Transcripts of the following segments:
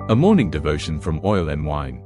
A morning devotion from Oil and Wine.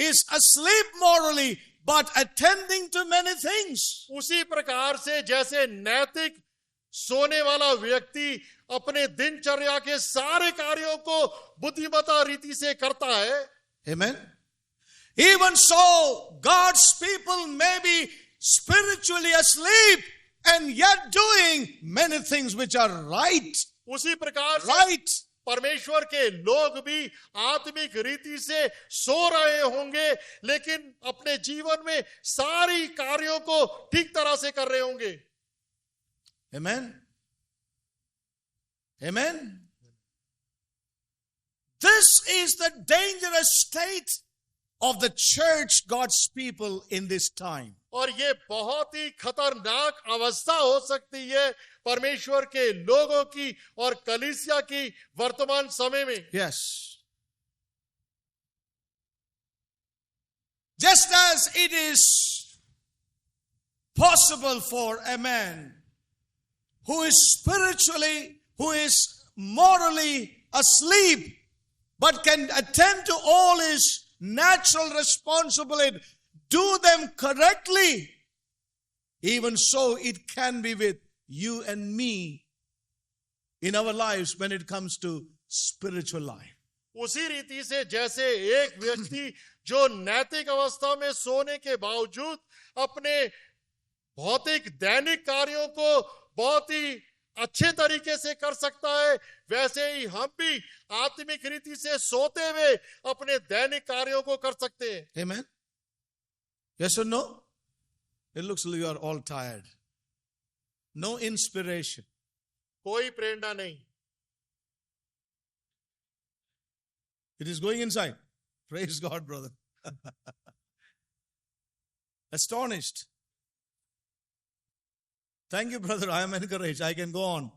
is asleep morally but attending to many things. उसी प्रकार से जैसे नैतिक सोने वाला व्यक्ति अपने दिनचर्या के सारे कार्यों को बुद्धिमता रीति से करता है, Amen. Even so, God's people may be spiritually asleep and yet doing many things which are right. उसी प्रकार से Right. परमेश्वर के लोग भी आत्मिक रीति से सो रहे होंगे, लेकिन अपने जीवन में सारी कार्यों को ठीक तरह से कर रहे होंगे. Amen. Amen. This is the dangerous state of the church, God's people in this time. और ये बहुत ही खतरनाक अवस्था हो सकती है परमेश्वर के लोगों की और कलीसिया की वर्तमान समय में. Yes. Just as it is possible for a man who is morally asleep, but can attend to all his natural responsibilities, do them correctly, even so it can be with you and me in our lives when it comes to spiritual life. उसी रीति से जैसे एक व्यक्ति जो नैतिक अवस्था में सोने के बावजूद अपने भौतिक दैनिक कार्यों को बहुत ही अच्छे तरीके से कर सकता है, वैसे ही हम भी आत्मिक रीति से सोते हुए अपने दैनिक कार्यों को कर सकते हैं. Amen. Yes or no? It looks like you are all tired. No inspiration. कोई प्रेरणा नहीं. It is going inside. Praise God, brother. Astonished. Thank you, brother. I am encouraged. I can go on.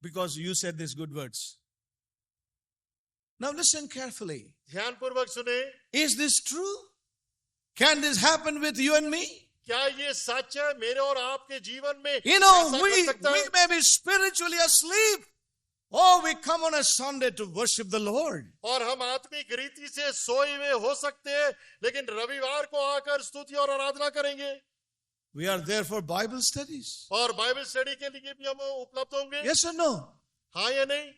Because you said these good words. Now listen carefully. ध्यानपूर्वक सुने. Is this true? Can this happen with you and me? क्या ये सच है मेरे और आपके जीवन में? You know, ऐसा we कर सकता है? may be spiritually asleep. Oh, we come on a Sunday to worship the Lord. और हम आत्मिक रीति से सोए हुए हो सकते हैं, लेकिन रविवार को आकर स्तुति और आराधना करेंगे. We are there for Bible studies. और बाइबल स्टडी के लिए भी हम उपलब्ध होंगे. Yes or no? हाँ या नहीं?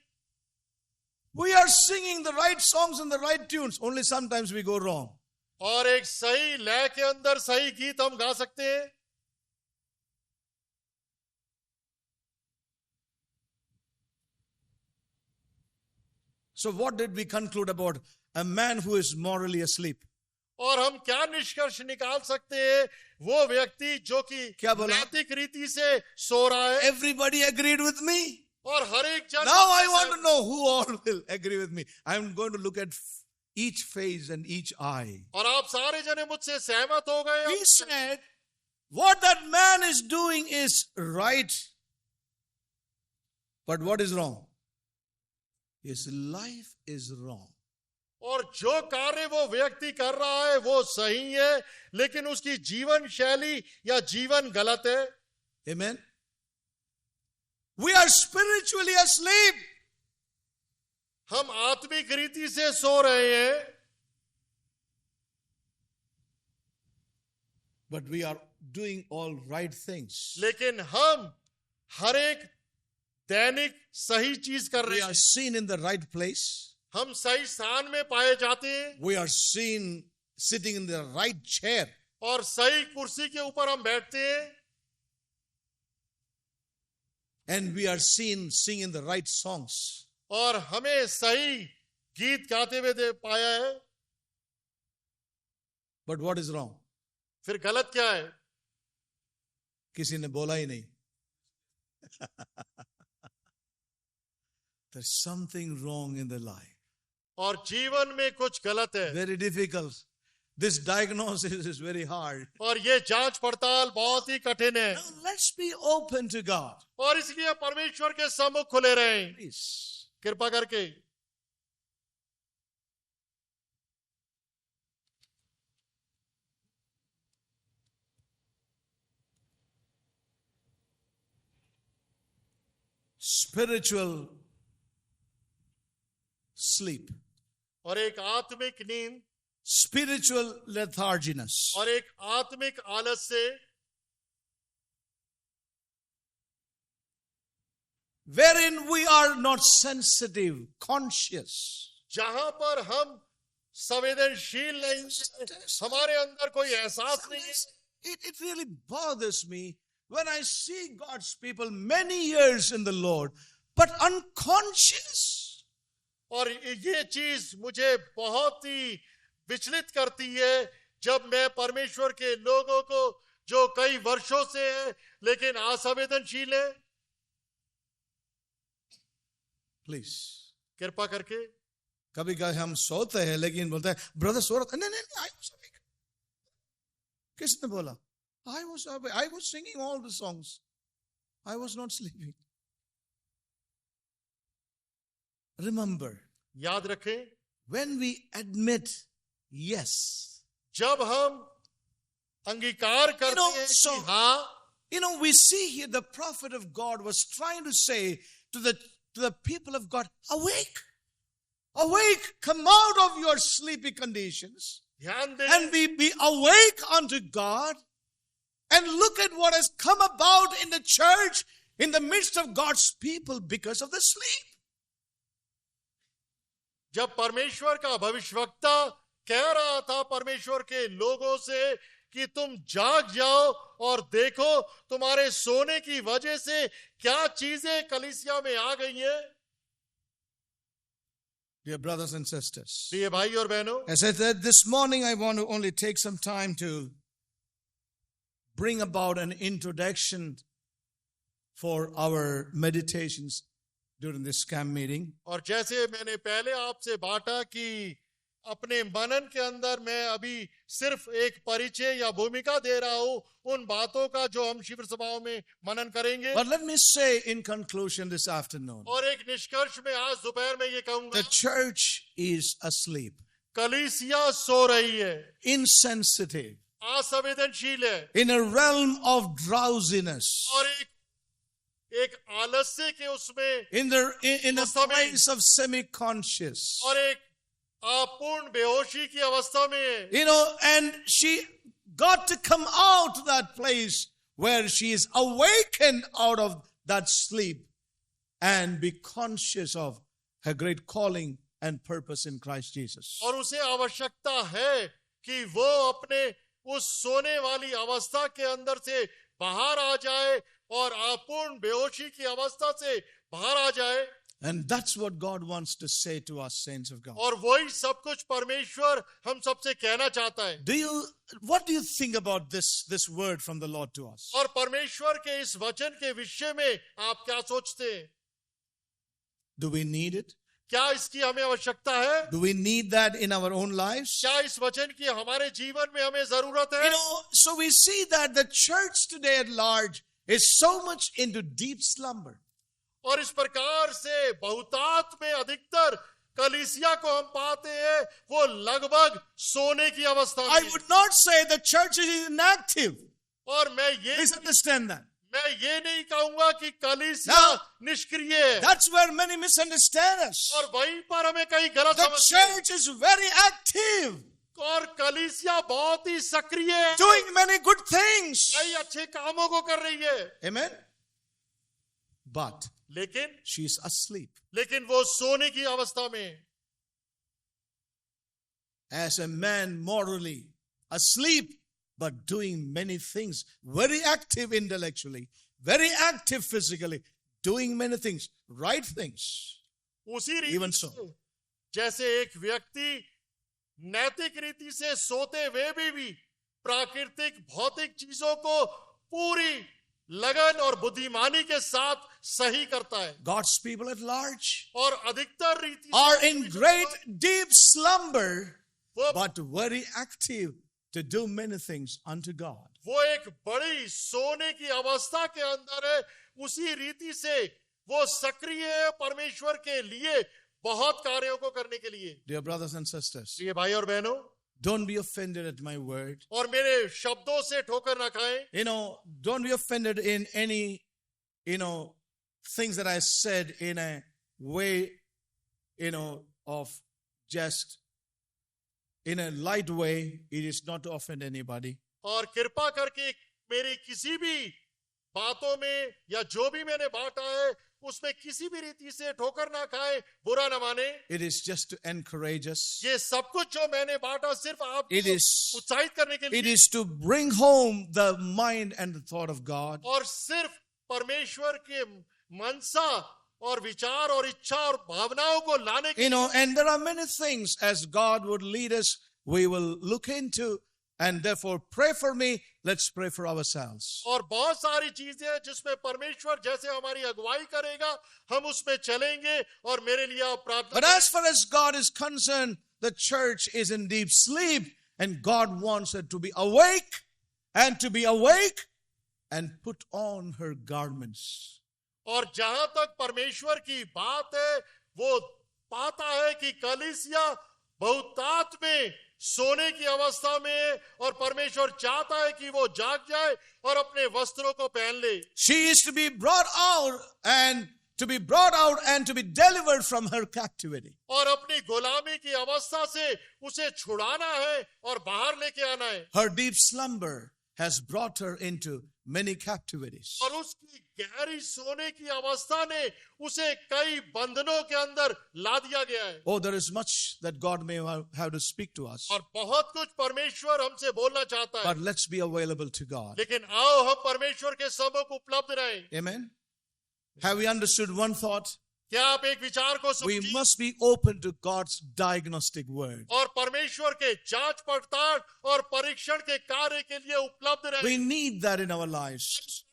We are singing the right songs and the right tunes. Only sometimes we go wrong. और एक सही लय के अंदर सही गीत हम गा सकते हैं. So what did we conclude about a man who is morally asleep? और हम क्या निष्कर्ष निकाल सकते हैं? वो व्यक्ति जो कि क्या बोला? नैतिक रीति से सो रहा है. Everybody agreed with me. और हर एक जन. Now I want to know who all will agree with me. I'm going to look at each face and each eye. और आप सारे जने मुझसे सहमत हो गए. He said, what that man is doing is right. But what is wrong? His life is wrong. और जो कार्य वो व्यक्ति कर रहा है वो सही है, लेकिन उसकी जीवन शैली या जीवन गलत है. Amen. We are spiritually asleep. हम आत्मिक रीति से सो रहे हैं, but we are doing all right things. लेकिन हम हर एक दैनिक सही चीज कर रहे We हैं. are seen in the right place. हम सही स्थान में पाए जाते हैं We are seen sitting in the right chair. और सही कुर्सी के ऊपर हम बैठते हैं. And we are seen singing the right songs. और हमें सही गीत गाते हुए पाया है. But what is wrong? फिर गलत क्या है? किसी ने बोला ही नहीं. There's something wrong in the life. और जीवन में कुछ गलत है. Very difficult. This diagnosis is very hard. और ये जांच पड़ताल बहुत ही कठिन है. Now let's be open to God. और इसलिए परमेश्वर के सम्मुख खुले रहें, Please. कृपा करके. Spiritual sleep. और एक आत्मिक नींद. spiritual letharginess. और एक आत्मिक आलस से, wherein we are not sensitive, conscious. जहां पर हम संवेदनशील नहीं हैं, हमारे अंदर कोई एहसास नहीं है. It really bothers me when I see God's people many years in the Lord, but unconscious. और ये चीज मुझे बहुत ही विचलित करती है जब मैं परमेश्वर के लोगों को जो कई वर्षों से है लेकिन असंवेदनशील है. Please. कृपा करके. कभी कभी हम सोते हैं लेकिन बोलते हैं ब्रदर सो रहा था. नहीं, I was awake. किसने बोला? I was awake. I was singing all the songs. I was not sleeping. Remember, याद रखें, when we admit yes, जब हम अंगीकार करते हैं कि हाँ, we see here the prophet of God was trying to say to the people of God, awake, awake, come out of your sleepy conditions ध्यान दें, and be awake unto God, and look at what has come about in the church, in the midst of God's people because of the sleep. जब परमेश्वर का भविष्यवक्ता कह रहा था परमेश्वर के लोगों से कि तुम जाग जाओ और देखो तुम्हारे सोने की वजह से क्या चीजें कलीसिया में आ गई हैं. Dear brothers and sisters, प्रिय भाई और बहनों, as I said this morning, I want to only take some time to bring about an introduction for our meditations during this camp meeting. और जैसे मैंने पहले आपसे बांटा कि अपने मनन के अंदर मैं अभी सिर्फ एक परिचय या भूमिका दे रहा हूं उन बातों का जो हम शिविर सभाओं में मनन करेंगे. But let me say in conclusion this afternoon, और एक निष्कर्ष में आज दोपहर में ये कहूंगा, the church is asleep, कलीसिया सो रही है, insensitive, असंवेदनशील है, in a realm of drowsiness, और एक आलस्य के उसमें, in a place of semi-conscious. और एक अपूर्ण बेहोशी की अवस्था में है. And she got to come out to that place where she is awakened out of that sleep and be conscious of her great calling and purpose in Christ Jesus. और उसे आवश्यकता है कि वो अपने उस सोने वाली अवस्था के अंदर से बाहर आ जाए और अपूर्ण बेहोशी की अवस्था से बाहर आ जाए. And that's what God wants to say to us, saints of God. और वही सब कुछ परमेश्वर हम सबसे कहना चाहता है. What do you think about this word from the Lord to us? और परमेश्वर के इस वचन के विषय में आप क्या सोचते हैं? Do we need it? क्या इसकी हमें आवश्यकता है? Do we need that in our own lives? क्या इस वचन की हमारे जीवन में हमें जरूरत है? So we see that the church today at large is so much into deep slumber. और इस प्रकार से बहुतात में अधिकतर कलीसिया को हम पाते हैं वो लगभग सोने की अवस्था में. I would not say the church is inactive. और मैं Please understand that. ये नहीं कहूंगा कि कलीसिया निष्क्रिय है. That's where many misunderstand us. और वहीं पर हमें कई गलत The समझते हैं. church is very active, और कलीसिया बहुत ही सक्रिय है, doing many good things. कई अच्छे कामों को कर रही है. Amen. But लेकिन she's asleep. वो सोने की अवस्था में है. As a man morally asleep, but doing many things, very active intellectually, very active physically, doing many things, right things. उसी Even रीति so. से जैसे एक व्यक्ति नैतिक रीति से सोते हुए भी प्राकृतिक भौतिक चीजों को पूरी लगन और बुद्धिमानी के साथ सही करता है. God's people at large और अधिकतर रीति are in great deep slumber, वो but very active to do many things unto God. वो एक बड़ी सोने की अवस्था के अंदर है. उसी रीति से वो सक्रिय है परमेश्वर के लिए बहुत कार्यों को करने के लिए. Dear brothers and sisters, प्रिय भाई और बहनों, don't be offended at my word. और मेरे शब्दों से ठोकर न खाएं. Don't be offended in any, things that I said in a way, of just, in a light way. It is not to offend anybody. और कृपा करके मेरी किसी भी बातों में या जो भी मैंने बांटा है उसमें किसी भी रीति से ठोकर ना खाए, बुरा ना माने। It is just to encourage us. ये सब कुछ जो मैंने बांटा सिर्फ आपको It is- उत्साहित करने के It लिए is to bring home the mind and the thought of God. और सिर्फ परमेश्वर के मनसा और विचार और इच्छा और भावनाओं को लाने के And there are many things as God would lead us, we will look into, and therefore pray for me. Let's pray for ourselves. और बहुत सारी चीजें हैं जिसमें परमेश्वर जैसे हमारी अगुवाई करेगा हम उसमें चलेंगे और मेरे लिए आप प्रार्थना But as far as God is concerned, the church is in deep sleep, and God wants her to be awake and put on her garments. और जहां तक परमेश्वर की बात है वो पाता है कि कलीसिया बहुतात में सोने की अवस्था में है और परमेश्वर चाहता है कि वो जाग जाए और अपने वस्त्रों को पहन ले। She is to be brought out and to be delivered from her captivity. और अपनी गुलामी की अवस्था से उसे छुड़ाना है और बाहर लेके आना है। Her deep slumber has brought her into many captivities. और उसकी गहरी सोने की अवस्था ने उसे कई बंधनों के अंदर ला दिया गया है। Oh, there is much that God may have to speak to us. और बहुत कुछ परमेश्वर हमसे बोलना चाहता है, But let's be available to God. लेकिन आओ हम परमेश्वर के सम्मुख उपलब्ध रहें। Amen. Have we understood one thought? क्या आप एक विचार को We समझिए must be open to God's diagnostic word. और परमेश्वर के जांच पड़ताल और परीक्षण के कार्य के लिए उपलब्ध We रहें। need that in our lives.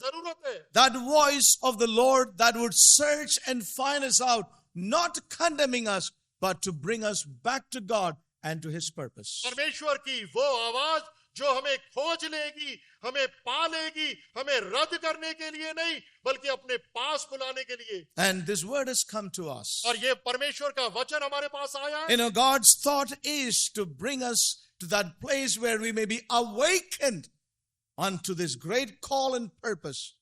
जरूरत है That voice of the Lord that would search and find us out, not condemning us, but to bring us back to God and to His purpose. परमेश्वर की वो आवाज जो हमें खोज लेगी, हमें पा लेगी, हमें रद्द करने के लिए नहीं बल्कि अपने पास बुलाने के लिए। And this word has come to us. और ये परमेश्वर का वचन हमारे पास आया है। God's thought is to bring us to that place where we may be awakened unto this great call and purpose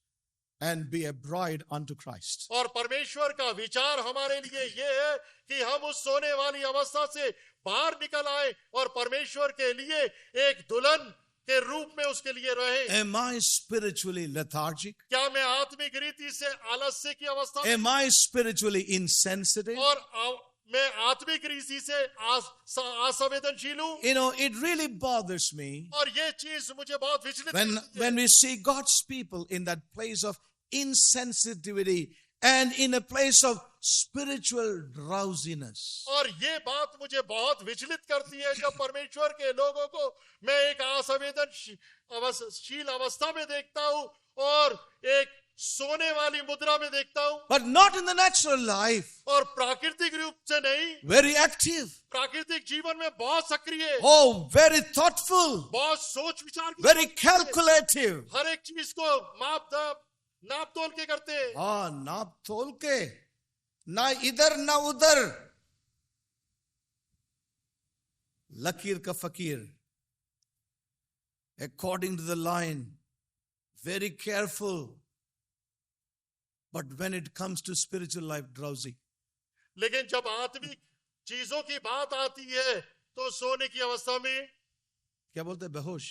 and be a bride unto Christ. और परमेश्वर का विचार हमारे लिए ये है कि हम उस सोने वाली अवस्था से बाहर निकल आए और परमेश्वर के लिए एक दुल्हन के रूप में उसके लिए रहे। Am I spiritually lethargic? क्या मैं आत्मिक रीति से आलस्य की अवस्था में Am I spiritually insensitive? और मैं आत्मिक रीति से असंवेदनशील हूँ? It really bothers me और ये चीज मुझे बहुत विचलित करती है। when we see God's people in that place of insensitivity and in a place of spiritual drowsiness. और ये बात मुझे बहुत विचलित करती है जब परमेश्वर के लोगों को मैं एक असंवेदनशील अवस्था में देखता हूँ और एक सोने वाली मुद्रा में देखता हूँ। But not in the natural life. और प्राकृतिक रूप से नहीं, Very active. प्राकृतिक जीवन में बहुत सक्रिय, Oh, very thoughtful. बहुत सोच विचार की, Very calculative. हर एक चीज को नाप तोल के करते हैं। नाप तोल के, ना इधर ना उधर, लकीर का फकीर, according to the line, very careful. But when it comes to spiritual life, drowsy. लेकिन जब आत्मिक चीजों की बात आती है तो सोने की अवस्था में क्या बोलते हैं? बेहोश।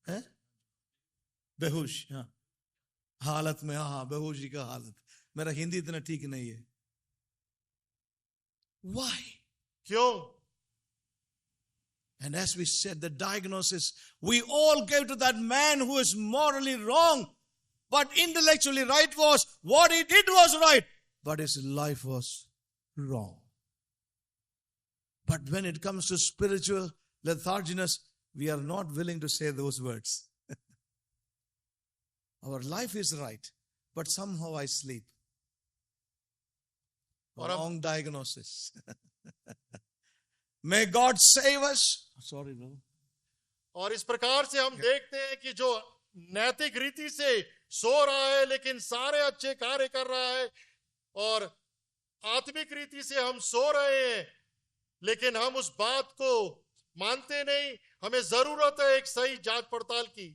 हैं? बेहोश, हाँ, हालत में, हाँ, बेहोशी का हालत। मेरा हिंदी इतना ठीक नहीं है। Why? क्यों? And as we said, the diagnosis, we all gave to that man who is morally wrong, but intellectually right. Was what he did was right, but his life was wrong. But when it comes to spiritual letharginess, we are not willing to say those words. Our life is right, but somehow I sleep. Wrong diagnosis. May God save us. Sorry, brother. और इस प्रकार से हम देखते हैं कि जो नैतिक रीति से सो रहा है लेकिन सारे अच्छे कार्य कर रहा है और आत्मिक रीति से हम सो रहे हैं लेकिन हम उस बात को मानते नहीं। हमें जरूरत है एक सही जांच पड़ताल की।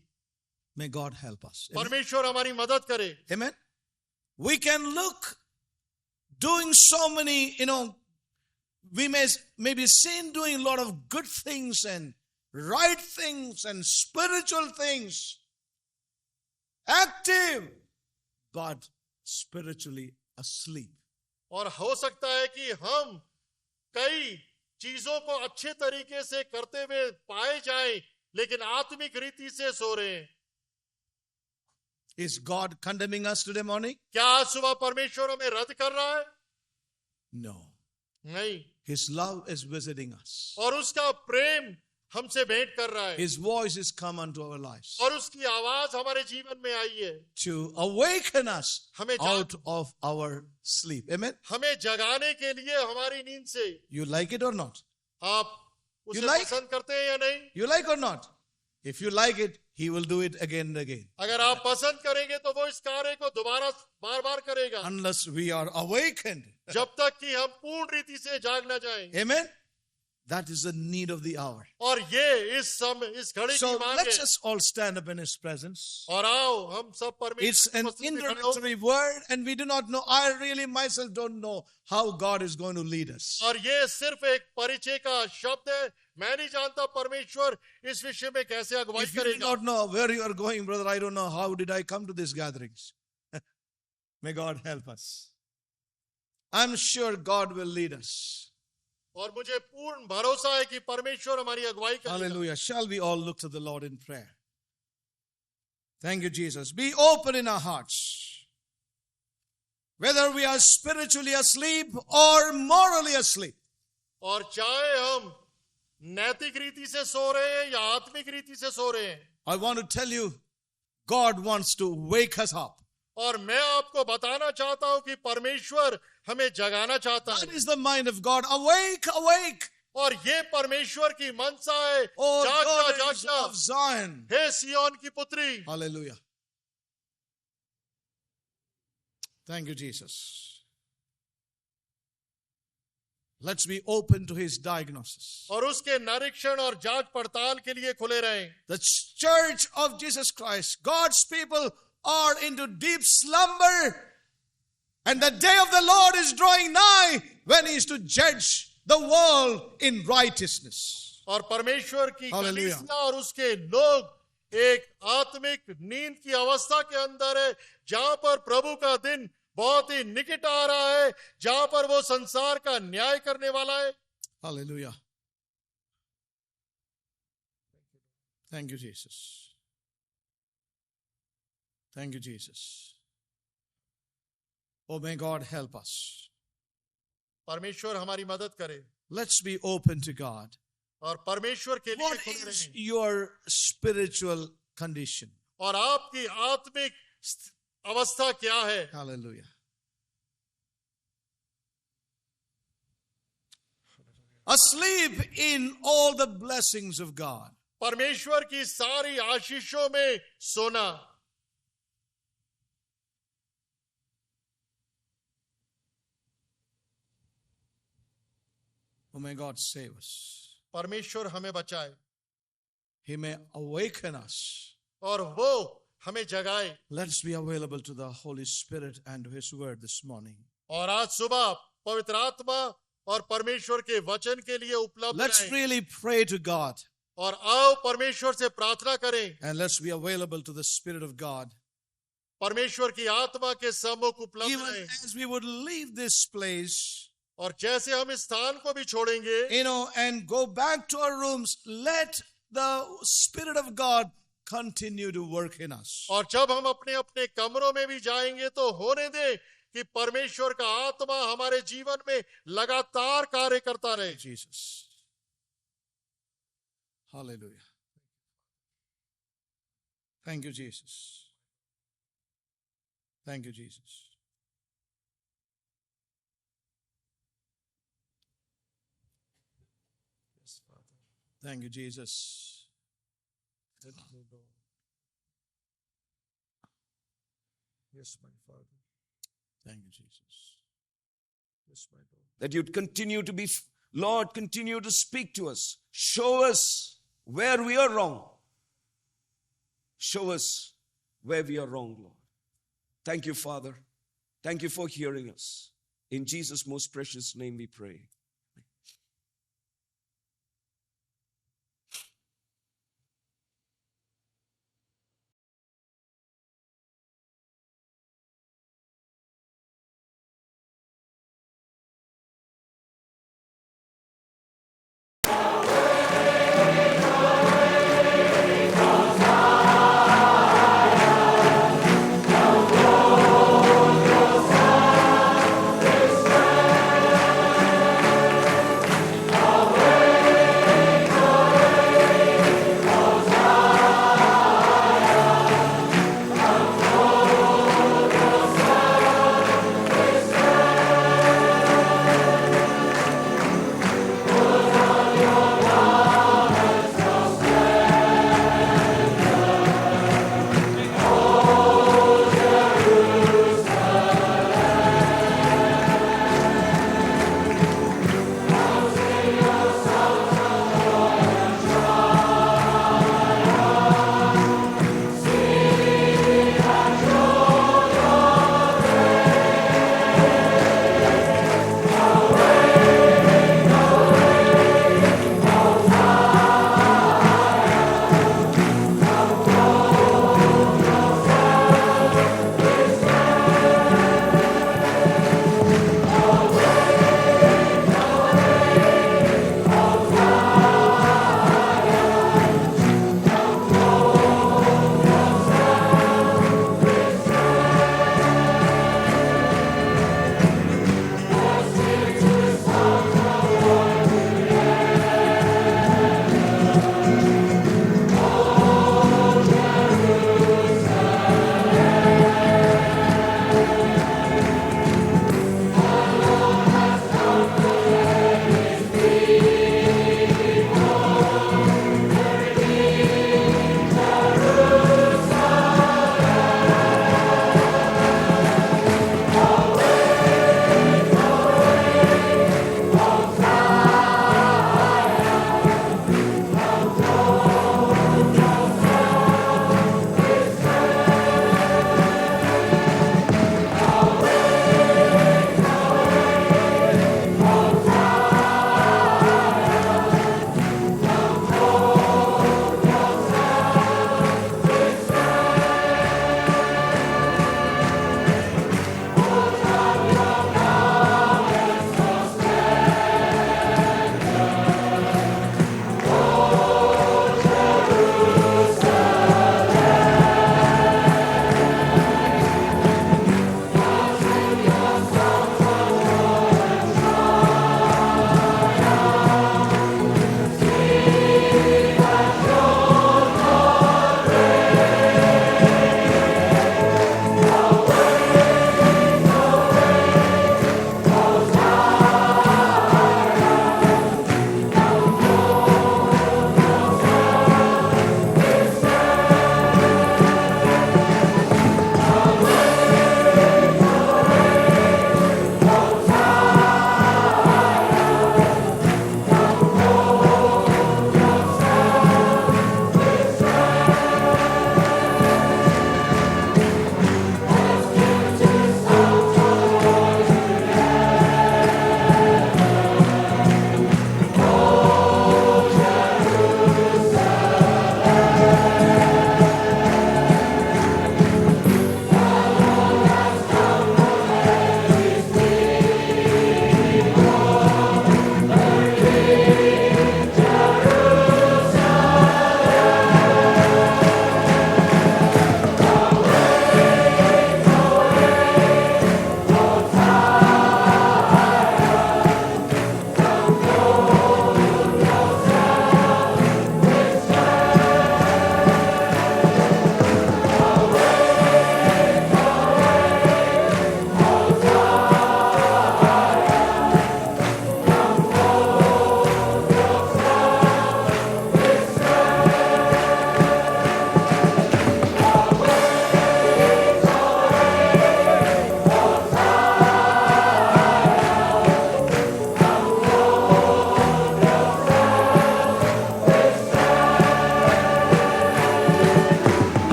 May God help us. परमेश्वर हमारी मदद करे। Amen. We can look doing so many, we may be seen doing a lot of good things and right things and spiritual things, active, but spiritually asleep. और हो सकता है कि हम कई चीजों को अच्छे तरीके से करते हुए पाए जाएं, लेकिन आत्मिक रीति से सो रहे हैं. Is God condemning us today morning? क्या आज सुबह परमेश्वर हमें रद्द कर रहा है? No. नहीं. His love is visiting us. और उसका प्रेम हमसे भेंट कर रहा है. His voice has come unto our lives और उसकी आवाज हमारे जीवन में आई है to awaken us हमें out of our sleep. Amen? हमें जगाने के लिए हमारी नींद से. You like it or not? आप उसे You like? पसंद करते हैं या नहीं? You like or not? If you like it, He will do it again and again. अगर आप पसंद करेंगे तो वो इस कार्य को दोबारा बार बार करेगा, Unless we are awakened. जब तक कि हम पूर्ण रीति से जाग न जाएं. Amen? That is the need of the hour. और ये इस समय इस घड़ी So की मांग let's है. just all stand up in His presence. और आओ हम सब It's परमेश्वर की an उपस्थिति में खड़े हो. introductory word, and we do not know. I really myself don't know how God is going to lead us. और ये सिर्फ एक परिचय का शब्द है. मैं नहीं जानता परमेश्वर इस विषय में कैसे अगुवाई If you do करेगा. not know where you are going, brother, I don't know how did I come to these gatherings. May God help us. I'm sure God will lead us. और मुझे पूर्ण भरोसा है कि परमेश्वर हमारी अगुवाई करेगा. Hallelujah. Shall we all look to the Lord in prayer? Thank you, Jesus. Be open in our hearts. Whether we are spiritually asleep or morally asleep. और चाहे हम नैतिक रीति से सो रहे हैं या आत्मिक रीति से सो रहे हैं, I want to tell you, God wants to wake us up. और मैं आपको बताना चाहता हूं कि परमेश्वर हमें जगाना चाहता That है. is the mind of God. Awake, awake. और ये परमेश्वर की मनसा है. Oh, जाग जा, जाग daughters जा, of Zion. हे सिय्योन की पुत्री. Hallelujah. Thank you, Jesus. Let's be open to His diagnosis. और उसके निरीक्षण और जांच पड़ताल के लिए खुले रहें. The church of Jesus Christ, God's people, are into deep slumber. And the day of the Lord is drawing nigh when He is to judge the world in righteousness. और परमेश्वर की Hallelujah. कलीसिया और उसके लोग एक आत्मिक नींद की अवस्था के अंदर है, जहां पर प्रभु का दिन बहुत ही निकट आ रहा है, जहां पर वो संसार का न्याय करने वाला है. Hallelujah. Thank you, Jesus. Thank you, Jesus. Oh, may God help us. परमेश्वर हमारी मदद करे. Let's be open to God. और परमेश्वर के लिए What खुले is रहें. your spiritual condition? और आपकी आत्मिक अवस्था क्या है? Hallelujah. Asleep in all the blessings of God. परमेश्वर की सारी आशीषों में सोना. Oh, may God save us. परमेश्वर हमें बचाए He may awaken us. और वो हमें जगाए. Let's be available to the Holy Spirit and to His Word this morning. और आज सुबह पवित्र आत्मा और परमेश्वर के वचन के लिए उपलब्ध Let's रहें. really pray to God और आओ परमेश्वर से प्रार्थना करें. and let's be available to the Spirit of God. परमेश्वर की आत्मा के सम्मुख उपलब्ध Even रहें. as we would leave this place, और जैसे हम इस स्थान को भी छोड़ेंगे and go back to our rooms, let the Spirit of God continue to work in us. और जब हम अपने अपने कमरों में भी जाएंगे तो होने दे कि परमेश्वर का आत्मा हमारे जीवन में लगातार कार्य करता रहे. Jesus. Hallelujah. Thank you, Jesus. Thank you, Jesus. Thank you, Jesus. Yes, my Father. Thank you, Jesus. Yes, my Lord. That you'd continue to be, Lord, continue to speak to us. Show us where we are wrong. Show us where we are wrong, Lord. Thank you, Father. Thank you for hearing us. In Jesus' most precious name we pray.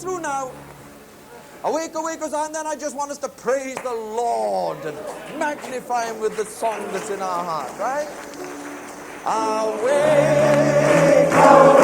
through now. Awake, awake, Hosanna. And then I just want us to praise the Lord and magnify Him with the song that's in our heart, right? Awake, awake.